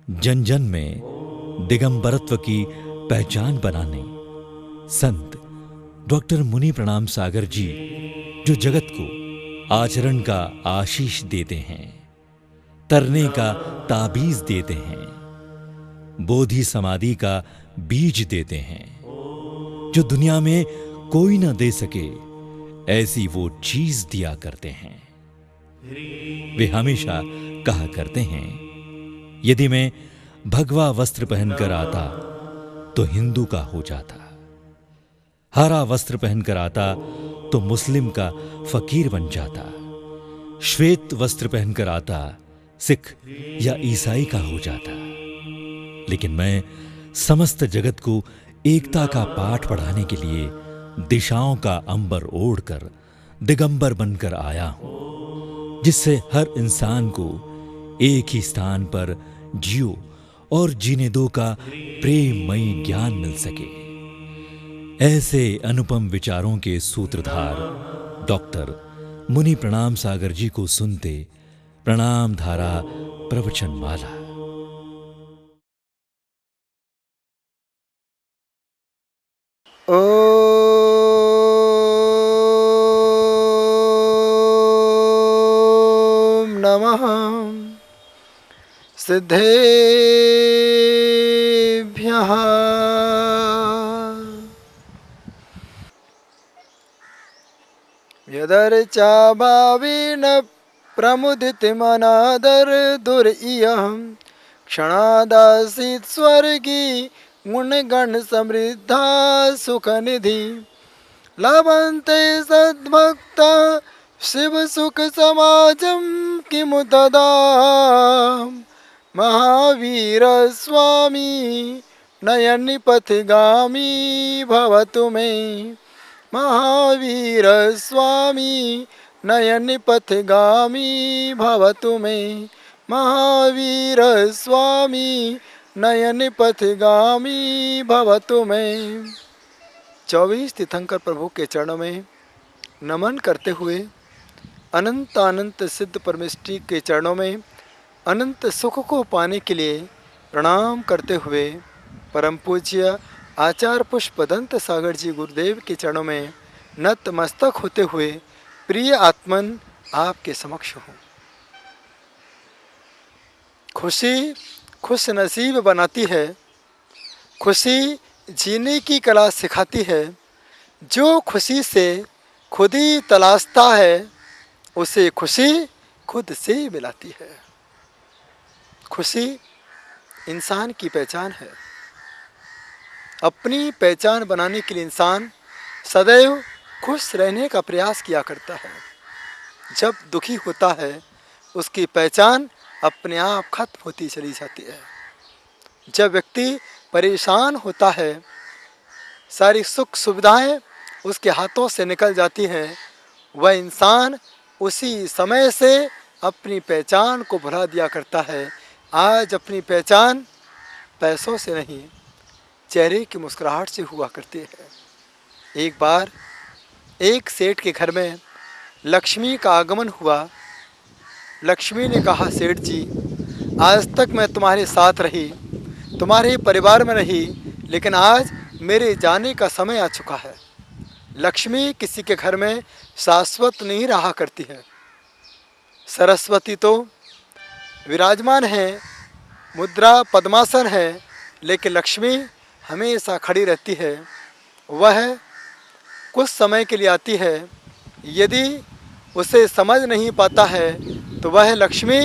जन जन में दिगंबरत्व की पहचान बनाने संत डॉक्टर मुनि प्रणाम सागर जी जो जगत को आचरण का आशीष देते हैं, तरने का ताबीज देते हैं, बोधि समाधि का बीज देते हैं, जो दुनिया में कोई न दे सके ऐसी वो चीज दिया करते हैं। वे हमेशा कहा करते हैं, यदि मैं भगवा वस्त्र पहनकर आता तो हिंदू का हो जाता, हरा वस्त्र पहनकर आता तो मुस्लिम का फकीर बन जाता, श्वेत वस्त्र पहनकर आता सिख या ईसाई का हो जाता। लेकिन मैं समस्त जगत को एकता का पाठ पढ़ाने के लिए दिशाओं का अंबर ओढ़कर दिगंबर बनकर आया हूं, जिससे हर इंसान को एक ही स्थान पर जियो और जीने दो का प्रेममयी ज्ञान मिल सके। ऐसे अनुपम विचारों के सूत्रधार डॉक्टर मुनि प्रणाम सागर जी को सुनते प्रणाम धारा प्रवचन माला। ओम नमः सिद्धेभ्यः। यदर्चा भावेन प्रमुदितमनादर दुर्इयं क्षणादासीत् स्वर्गी गुणगण समृद्धा सुखनिधि लभन्ते सद्भक्ता शिव सुख समाजं किमु तदा। महावीर स्वामी नयन पथगामी भवतु मे, महावीर स्वामी नयन पथगामी भवतु मे, महावीर स्वामी नयन पथगामी भवतु मे। 24 तीर्थंकर प्रभु के चरणों में नमन करते हुए अनंत अनंत सिद्ध परमेष्टि के चरणों में अनंत सुख को पाने के लिए प्रणाम करते हुए परम पूज्य आचार्य पुष्पदंत सागर जी गुरुदेव के चरणों में नतमस्तक होते हुए प्रिय आत्मन आपके समक्ष हूँ। खुशी खुश नसीब बनाती है, खुशी जीने की कला सिखाती है। जो खुशी से खुद ही तलाशता है उसे खुशी खुद से मिलाती है। खुशी इंसान की पहचान है। अपनी पहचान बनाने के लिए इंसान सदैव खुश रहने का प्रयास किया करता है। जब दुखी होता है उसकी पहचान अपने आप खत्म होती चली जाती है। जब व्यक्ति परेशान होता है सारी सुख सुविधाएं उसके हाथों से निकल जाती हैं, वह इंसान उसी समय से अपनी पहचान को भुला दिया करता है। आज अपनी पहचान पैसों से नहीं चेहरे की मुस्कुराहट से हुआ करती है। एक बार एक सेठ के घर में लक्ष्मी का आगमन हुआ। लक्ष्मी ने कहा, सेठ जी आज तक मैं तुम्हारे साथ रही, तुम्हारे परिवार में रही, लेकिन आज मेरे जाने का समय आ चुका है। लक्ष्मी किसी के घर में शाश्वत नहीं रहा करती है। सरस्वती तो विराजमान है, मुद्रा पद्मासन है, लेकिन लक्ष्मी हमेशा खड़ी रहती है। वह कुछ समय के लिए आती है। यदि उसे समझ नहीं पाता है तो वह लक्ष्मी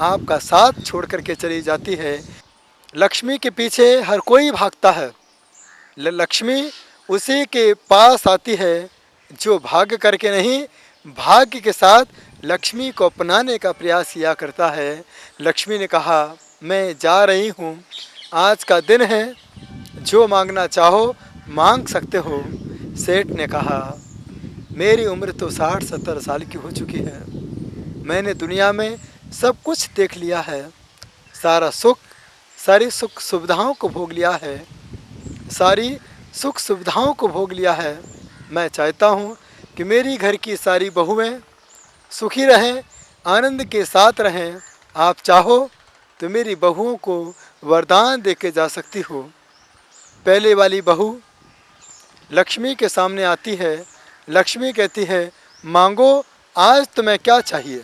आपका साथ छोड़ करके चली जाती है। लक्ष्मी के पीछे हर कोई भागता है, लक्ष्मी उसी के पास आती है जो भाग करके नहीं, भाग्य के साथ लक्ष्मी को अपनाने का प्रयास किया करता है। लक्ष्मी ने कहा, मैं जा रही हूँ, आज का दिन है, जो मांगना चाहो मांग सकते हो। सेठ ने कहा, मेरी उम्र तो 60-70 साल की हो चुकी है। मैंने दुनिया में सब कुछ देख लिया है, सारा सुख, सारी सुख सुविधाओं को भोग लिया है, सारी सुख सुविधाओं को भोग लिया है। मैं चाहता हूँ कि मेरी घर की सारी बहुएं सुखी रहें, आनंद के साथ रहें। आप चाहो तो मेरी बहुओं को वरदान दे के जा सकती हो। पहले वाली बहू लक्ष्मी के सामने आती है। लक्ष्मी कहती है, मांगो आज तुम्हें क्या चाहिए।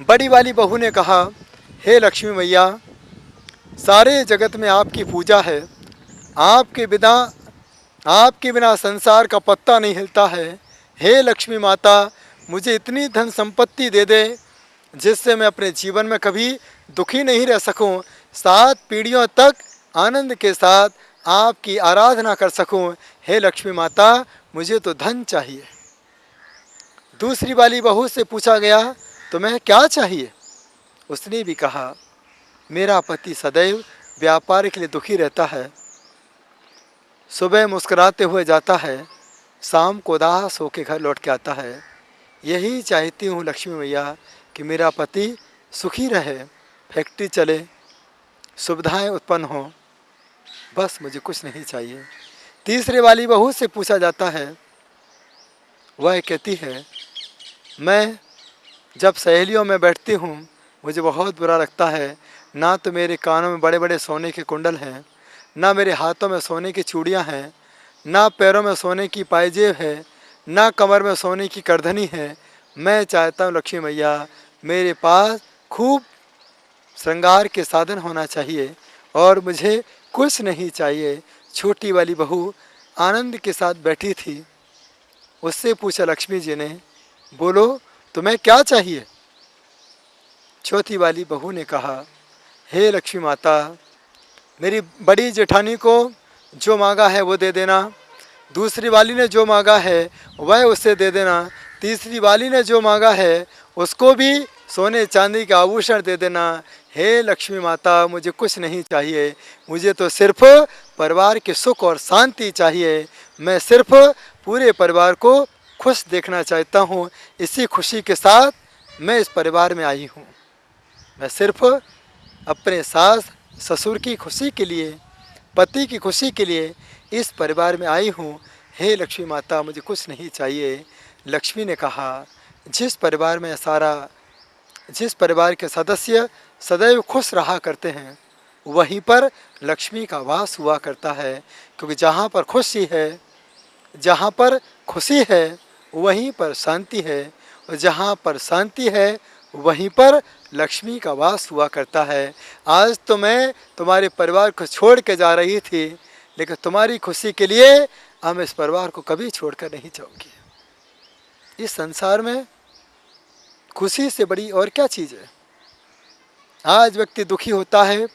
बड़ी वाली बहू ने कहा, हे लक्ष्मी मैया, सारे जगत में आपकी पूजा है, आपके बिना संसार का पत्ता नहीं हिलता है। हे लक्ष्मी माता, मुझे इतनी धन संपत्ति दे दे जिससे मैं अपने जीवन में कभी दुखी नहीं रह सकूं, 7 पीढ़ियों तक आनंद के साथ आपकी आराधना कर सकूं। हे लक्ष्मी माता, मुझे तो धन चाहिए। दूसरी वाली बहू से पूछा गया, तुम्हें क्या चाहिए? उसने भी कहा, मेरा पति सदैव व्यापार के लिए दुखी रहता है, सुबह मुस्कुराते हुए जाता है, शाम को उदास होकर घर लौट के आता है। यही चाहती हूँ लक्ष्मी मैया कि मेरा पति सुखी रहे, फैक्ट्री चले, सुविधाएं उत्पन्न हों, बस मुझे कुछ नहीं चाहिए। तीसरे वाली बहू से पूछा जाता है, वह कहती है, मैं जब सहेलियों में बैठती हूँ मुझे बहुत बुरा लगता है। ना तो मेरे कानों में बड़े बड़े सोने के कुंडल हैं, ना मेरे हाथों में सोने की चूड़ियाँ हैं, ना पैरों में सोने की पायजेब है, ना कमर में सोने की करधनी है। मैं चाहता हूँ लक्ष्मी मैया, मेरे पास खूब श्रृंगार के साधन होना चाहिए और मुझे कुछ नहीं चाहिए। छोटी वाली बहू आनंद के साथ बैठी थी। उससे पूछा लक्ष्मी जी ने, बोलो तुम्हें क्या चाहिए? चौथी वाली बहू ने कहा, हे लक्ष्मी माता, मेरी बड़ी जेठानी को जो मांगा है वो दे देना, दूसरी वाली ने जो मांगा है वह उसे दे देना, तीसरी वाली ने जो मांगा है उसको भी सोने चांदी का आभूषण दे देना। हे लक्ष्मी माता, मुझे कुछ नहीं चाहिए, मुझे तो सिर्फ परिवार के सुख और शांति चाहिए। मैं सिर्फ पूरे परिवार को खुश देखना चाहता हूँ। इसी खुशी के साथ मैं इस परिवार में आई हूँ। मैं सिर्फ अपने सास ससुर की खुशी के लिए, पति की खुशी के लिए इस परिवार में आई हूँ। हे लक्ष्मी माता, मुझे कुछ नहीं चाहिए। लक्ष्मी ने कहा, जिस परिवार के सदस्य सदैव खुश रहा करते हैं वहीं पर लक्ष्मी का वास हुआ करता है, क्योंकि जहाँ पर खुशी है, जहाँ पर खुशी है वहीं पर शांति है, और जहाँ पर शांति है वहीं पर लक्ष्मी का वास हुआ करता है। आज तो मैं तुम्हारे परिवार को छोड़ के जा रही थी, लेकिन तुम्हारी खुशी के लिए हम इस परिवार को कभी छोड़कर नहीं जाऊंगी। इस संसार में खुशी से बड़ी और क्या चीज़ है? आज व्यक्ति दुखी होता है,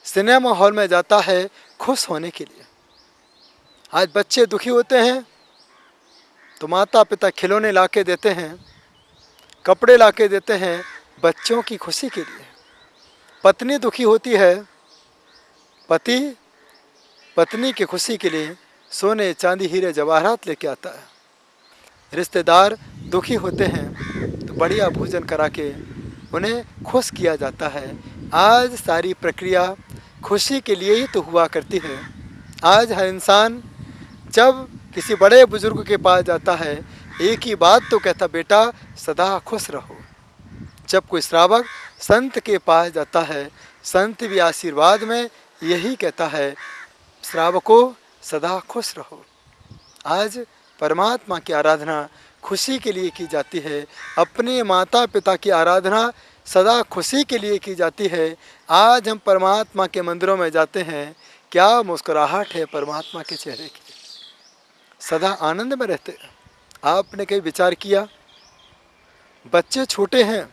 सिनेमा हॉल में जाता है खुश होने के लिए। आज बच्चे दुखी होते हैं तो माता पिता खिलौने ला के देते हैं, कपड़े ला के देते हैं बच्चों की खुशी के लिए। पत्नी दुखी होती है, पति पत्नी की खुशी के लिए सोने चांदी हीरे जवाहरात लेके आता है। रिश्तेदार दुखी होते हैं तो बढ़िया भोजन करा के उन्हें खुश किया जाता है। आज सारी प्रक्रिया खुशी के लिए ही तो हुआ करती है। आज हर इंसान जब किसी बड़े बुजुर्ग के पास जाता है एक ही बात तो कहता, बेटा सदा खुश रहो। जब कोई श्रावक संत के पास जाता है, संत भी आशीर्वाद में यही कहता है, श्रावकों सदा खुश रहो। आज परमात्मा की आराधना खुशी के लिए की जाती है, अपने माता पिता की आराधना सदा खुशी के लिए की जाती है। आज हम परमात्मा के मंदिरों में जाते हैं, क्या मुस्कुराहट है परमात्मा के चेहरे की, सदा आनंद में रहते हैं। आपने कभी विचार किया, बच्चे छोटे हैं,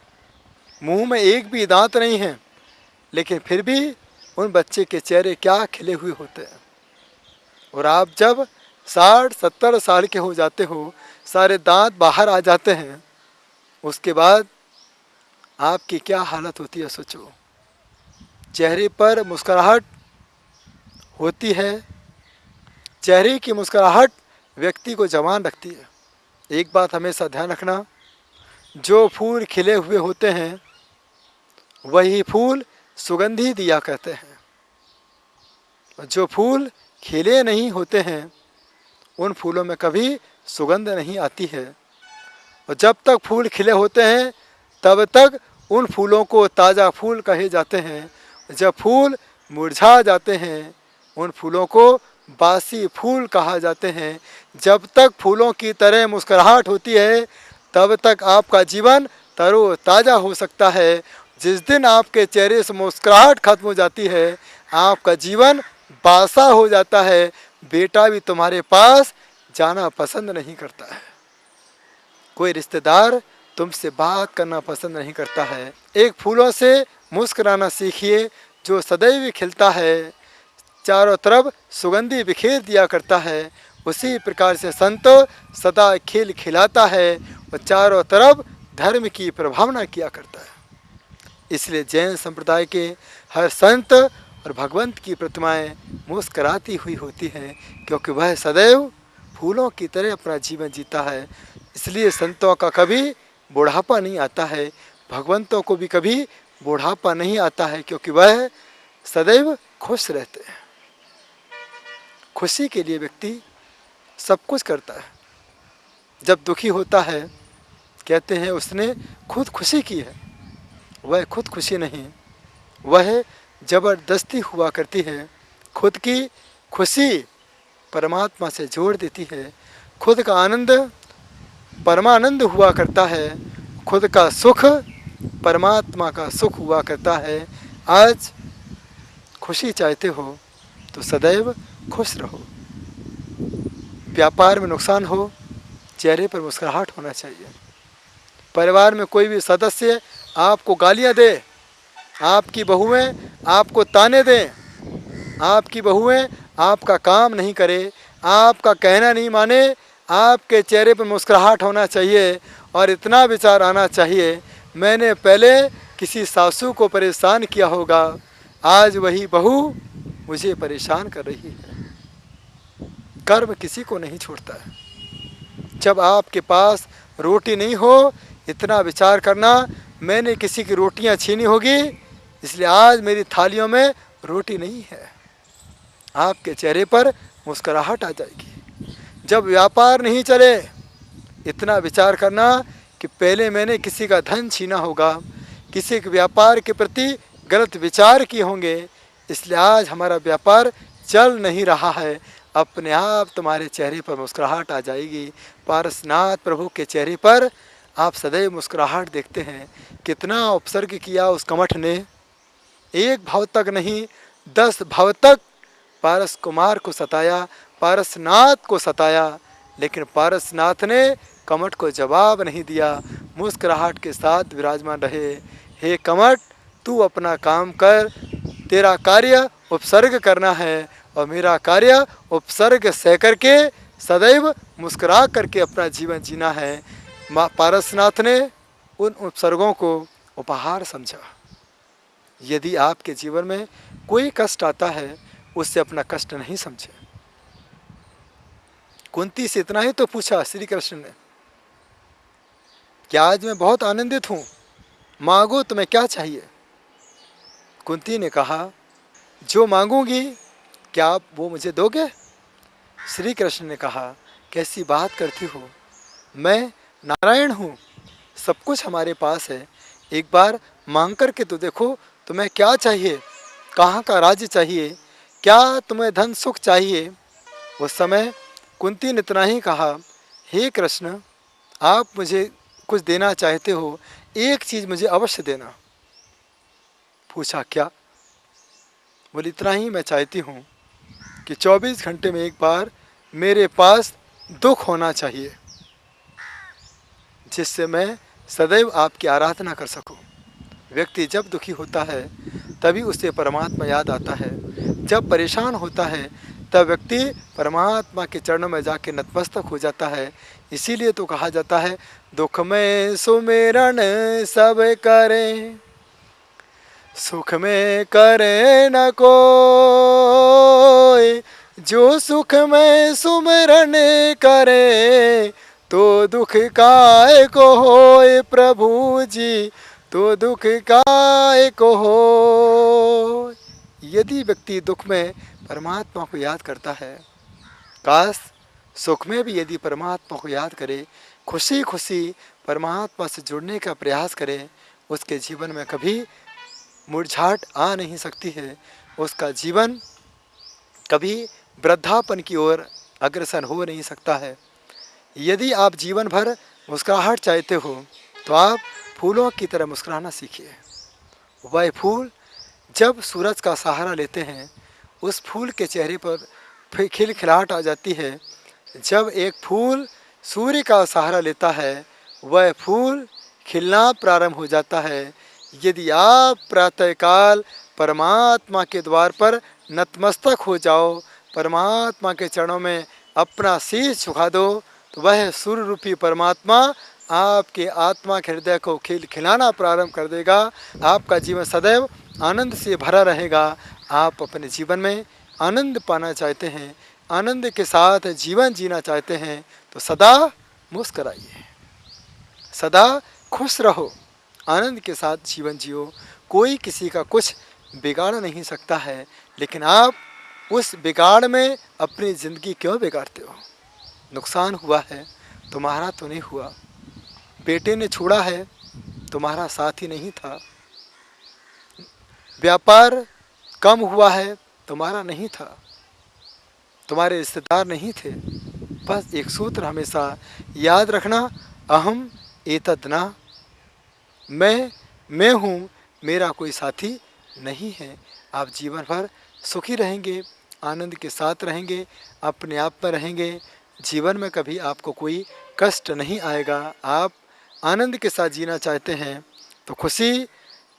मुंह में एक भी दांत नहीं है, लेकिन फिर भी उन बच्चे के चेहरे क्या खिले हुए होते हैं। और आप जब 60-70 साल के हो जाते हो, सारे दांत बाहर आ जाते हैं, उसके बाद आपकी क्या हालत होती है सोचो। चेहरे पर मुस्कुराहट होती है, चेहरे की मुस्कुराहट व्यक्ति को जवान रखती है। एक बात हमेशा ध्यान रखना, जो फूल खिले हुए होते हैं वही फूल सुगंधी दिया करते हैं, और जो फूल खिले नहीं होते हैं उन फूलों में कभी सुगंध नहीं आती है। और जब तक फूल खिले होते हैं तब तक उन फूलों को ताज़ा फूल कहे जाते हैं। जब फूल मुरझा जाते हैं उन फूलों को बासी फूल कहा जाते हैं। जब तक फूलों की तरह मुस्कुराहट होती है तब तक आपका जीवन तरोताज़ा हो सकता है। जिस दिन आपके चेहरे से मुस्कुराहट खत्म हो जाती है आपका जीवन बासा हो जाता है। बेटा भी तुम्हारे पास जाना पसंद नहीं करता है, कोई रिश्तेदार तुमसे बात करना पसंद नहीं करता है। एक फूलों से मुस्कुराना सीखिए जो सदैव खिलता है, चारों तरफ सुगंधि बिखेर दिया करता है। उसी प्रकार से संत सदा खिल खिलाता है और चारों तरफ धर्म की प्रभावना किया करता है। इसलिए जैन संप्रदाय के हर संत और भगवंत की प्रतिमाएं मुस्कराती हुई होती हैं, क्योंकि वह सदैव फूलों की तरह अपना जीवन जीता है। इसलिए संतों का कभी बुढ़ापा नहीं आता है, भगवंतों को भी कभी बुढ़ापा नहीं आता है, क्योंकि वह सदैव खुश रहते हैं। खुशी के लिए व्यक्ति सब कुछ करता है। जब दुखी होता है कहते हैं उसने खुद खुशी की है, वह खुद खुशी नहीं, वह जबरदस्ती हुआ करती है। खुद की खुशी परमात्मा से जोड़ देती है, खुद का आनंद परमानंद हुआ करता है, खुद का सुख परमात्मा का सुख हुआ करता है। आज खुशी चाहते हो तो सदैव खुश रहो। व्यापार में नुकसान हो चेहरे पर मुस्कुराहट होना चाहिए। परिवार में कोई भी सदस्य आपको गालियां दे, आपकी बहुएं आपको ताने दें, आपकी बहुएं आपका काम नहीं करे, आपका कहना नहीं माने, आपके चेहरे पर मुस्कुराहट होना चाहिए और इतना विचार आना चाहिए मैंने पहले किसी सासू को परेशान किया होगा, आज वही बहू मुझे परेशान कर रही है। कर्म किसी को नहीं छोड़ता है। जब आपके पास रोटी नहीं हो इतना विचार करना मैंने किसी की रोटियां छीनी होगी इसलिए आज मेरी थालियों में रोटी नहीं है। आपके चेहरे पर मुस्कुराहट आ जाएगी। जब व्यापार नहीं चले इतना विचार करना कि पहले मैंने किसी का धन छीना होगा, किसी के व्यापार के प्रति गलत विचार किए होंगे, इसलिए आज हमारा व्यापार चल नहीं रहा है। अपने आप तुम्हारे चेहरे पर मुस्कुराहट आ जाएगी। पारसनाथ प्रभु के चेहरे पर आप सदैव मुस्कुराहट देखते हैं। कितना उपसर्ग किया उस कमठ ने, एक भाव तक नहीं 10 भाव तक पारस कुमार को सताया, पारसनाथ को सताया, लेकिन पारसनाथ ने कमठ को जवाब नहीं दिया, मुस्कुराहट के साथ विराजमान रहे। हे कमठ तू अपना काम कर, तेरा कार्य उपसर्ग करना है और मेरा कार्य उपसर्ग सह करके सदैव मुस्कुरा करके अपना जीवन जीना है। पारसनाथ ने उन उपसर्गों को उपहार समझा। यदि आपके जीवन में कोई कष्ट आता है उससे अपना कष्ट नहीं समझे। कुंती से इतना ही तो पूछा श्री कृष्ण ने कि आज मैं बहुत आनंदित हूँ, मांगो तुम्हें क्या चाहिए। कुंती ने कहा जो मांगूंगी क्या आप वो मुझे दोगे। श्री कृष्ण ने कहा कैसी बात करती हो, मैं नारायण हूँ, सब कुछ हमारे पास है, एक बार मांग करके तो देखो तुम्हें क्या चाहिए, कहाँ का राज्य चाहिए, क्या तुम्हें धन सुख चाहिए। उस समय कुंती ने इतना ही कहा हे कृष्ण आप मुझे कुछ देना चाहते हो, एक चीज़ मुझे अवश्य देना। पूछा क्या। बोली इतना ही मैं चाहती हूँ कि 24 घंटे में एक बार मेरे पास दुख होना चाहिए जिससे मैं सदैव आपकी आराधना कर सकूं। व्यक्ति जब दुखी होता है तभी उसे परमात्मा याद आता है, जब परेशान होता है तब व्यक्ति परमात्मा के चरणों में जाके नतमस्तक हो जाता है। इसीलिए तो कहा जाता है दुख में सुमिरन सब करें, सुख में करे न कोई, जो सुख में सुमिरन करे तो दुख काय को होए प्रभु जी, तो दुख काय को हो। यदि व्यक्ति दुख में परमात्मा को याद करता है, काश सुख में भी यदि परमात्मा को याद करे, खुशी खुशी परमात्मा से जुड़ने का प्रयास करे, उसके जीवन में कभी मुरझाहट आ नहीं सकती है, उसका जीवन कभी वृद्धापन की ओर अग्रसर हो नहीं सकता है। यदि आप जीवन भर मुस्कुराहट चाहते हो तो आप फूलों की तरह मुस्कुराना सीखिए। वह फूल जब सूरज का सहारा लेते हैं, उस फूल के चेहरे पर खिलखिलाहट आ जाती है। जब एक फूल सूर्य का सहारा लेता है, वह फूल खिलना प्रारंभ हो जाता है। यदि आप प्रातःकाल परमात्मा के द्वार पर नतमस्तक हो जाओ, परमात्मा के चरणों में अपना शीश झुका दो, तो वह सूर्य रूपी परमात्मा आपके आत्मा के हृदय को खिलाना प्रारंभ कर देगा। आपका जीवन सदैव आनंद से भरा रहेगा। आप अपने जीवन में आनंद पाना चाहते हैं, आनंद के साथ जीवन जीना चाहते हैं, तो सदा मुस्कराइए, सदा खुश रहो, आनंद के साथ जीवन जियो। कोई किसी का कुछ बिगाड़ नहीं सकता है, लेकिन आप उस बिगाड़ में अपनी ज़िंदगी क्यों बिगाड़ते हो? नुकसान हुआ है, तुम्हारा तो नहीं हुआ। बेटे ने छोड़ा है, तुम्हारा साथी नहीं था। व्यापार कम हुआ है, तुम्हारा नहीं था, तुम्हारे रिश्तेदार नहीं थे। बस एक सूत्र हमेशा याद रखना, अहम एतद् न, मैं हूँ, मेरा कोई साथी नहीं है। आप जीवन भर सुखी रहेंगे, आनंद के साथ रहेंगे, अपने आप में रहेंगे। जीवन में कभी आपको कोई कष्ट नहीं आएगा। आप आनंद के साथ जीना चाहते हैं तो खुशी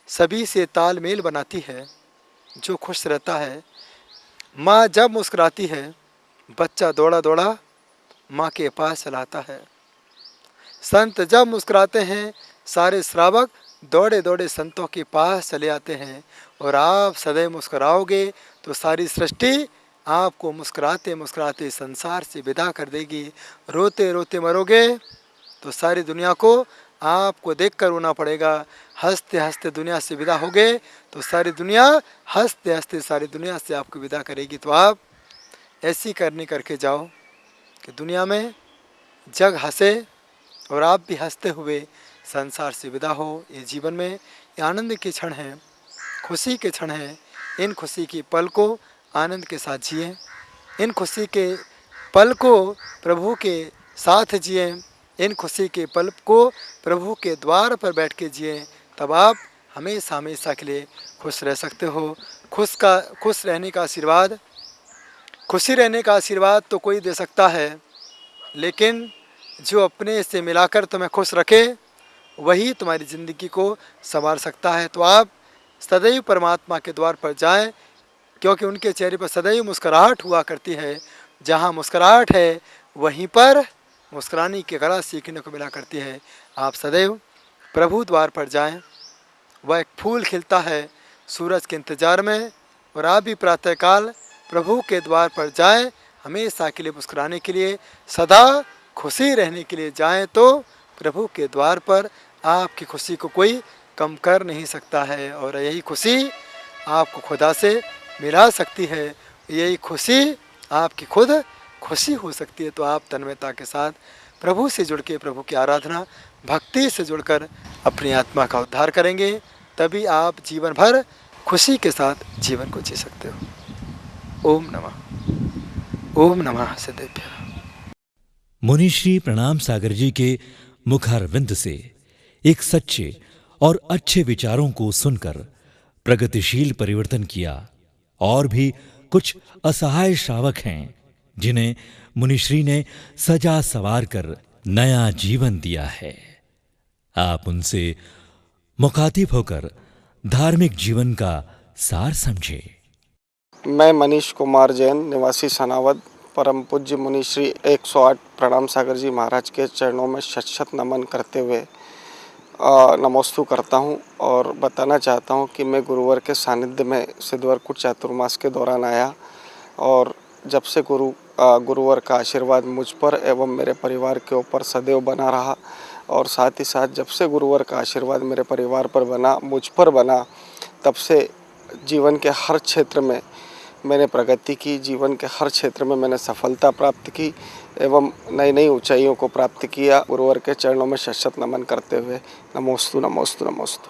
सभी से तालमेल बनाती है। जो खुश रहता है, माँ जब मुस्कुराती है, बच्चा दौड़ा दौड़ा माँ के पास चलाता है। संत जब मुस्कुराते हैं, सारे श्रावक दौड़े दौड़े संतों के पास चले आते हैं। और आप सदैव मुस्कुराओगे तो सारी सृष्टि आपको मुस्कुराते मुस्कुराते संसार से विदा कर देगी। रोते रोते मरोगे तो सारी दुनिया को आपको देखकर रोना पड़ेगा। हंसते हंसते दुनिया से विदा होगे तो सारी दुनिया हंसते हंसते सारी दुनिया से आपको विदा करेगी। तो आप ऐसी करनी करके जाओ कि दुनिया में जग हंसे और आप भी हंसते हुए संसार से विदा हो। ये जीवन में ये आनंद के क्षण हैं, खुशी के क्षण हैं। इन खुशी की पल को आनंद के साथ जिए, इन खुशी के पल को प्रभु के साथ जिए, इन खुशी के पल को प्रभु के द्वार पर बैठ के जिए। तब आप हमेशा हमेशा के लिए खुश रह सकते हो। खुश रहने का आशीर्वाद, खुशी रहने का आशीर्वाद तो कोई दे सकता है, लेकिन जो अपने से मिलाकर तुम्हें खुश रखे, वही तुम्हारी ज़िंदगी को संवार सकता है। तो आप सदैव परमात्मा के द्वार पर जाएं, क्योंकि उनके चेहरे पर सदैव मुस्कुराहट हुआ करती है। जहाँ मुस्कुराहट है, वहीं पर मुस्कुराने की कला सीखने को मिला करती है। आप सदैव प्रभु द्वार पर जाएं। वह एक फूल खिलता है सूरज के इंतज़ार में, और आप भी प्रातःकाल प्रभु के द्वार पर जाएं, हमेशा के लिए मुस्कुराने के लिए, सदा खुशी रहने के लिए जाएं। तो प्रभु के द्वार पर आपकी खुशी को कोई कम कर नहीं सकता है, और यही खुशी आपको खुदा से मिला सकती है। यही खुशी आपकी खुद खुशी हो सकती है। तो आप तन्मयता के साथ प्रभु से जुड़ के, प्रभु की आराधना भक्ति से जुड़कर अपनी आत्मा का उद्धार करेंगे। तभी आप जीवन भर खुशी के साथ जीवन को जी सकते हो। ओम नमः सिद्धेभ्यः। मुनिश्री प्रणाम सागर जी के मुखारविंद से एक सच्चे और अच्छे विचारों को सुनकर प्रगतिशील परिवर्तन किया। और भी कुछ असहाय श्रावक हैं जिन्हें मुनिश्री ने सजा सवार कर नया जीवन दिया है। आप उनसे मुखातिब होकर धार्मिक जीवन का सार समझे। मैं मनीष कुमार जैन, निवासी सनावद, परम पूज्य मुनिश्री 108 प्रणाम सागर जी महाराज के चरणों में शत नमन करते हुए नमोस्तु करता हूं। और बताना चाहता हूं कि मैं गुरुवर के सानिध्य में सिद्धवरकुट चातुर्मास के दौरान आया, और जब से गुरुवर का आशीर्वाद मुझ पर एवं मेरे परिवार के ऊपर सदैव बना रहा, और साथ ही साथ जब से गुरुवर का आशीर्वाद मेरे परिवार पर बना, मुझ पर बना, तब से जीवन के हर क्षेत्र में मैंने प्रगति की, जीवन के हर क्षेत्र में मैंने सफलता प्राप्त की एवं नई नई ऊंचाइयों को प्राप्त किया। गुरुवर के चरणों में शत नमन करते हुए नमोस्तु नमोस्तु नमोस्तु।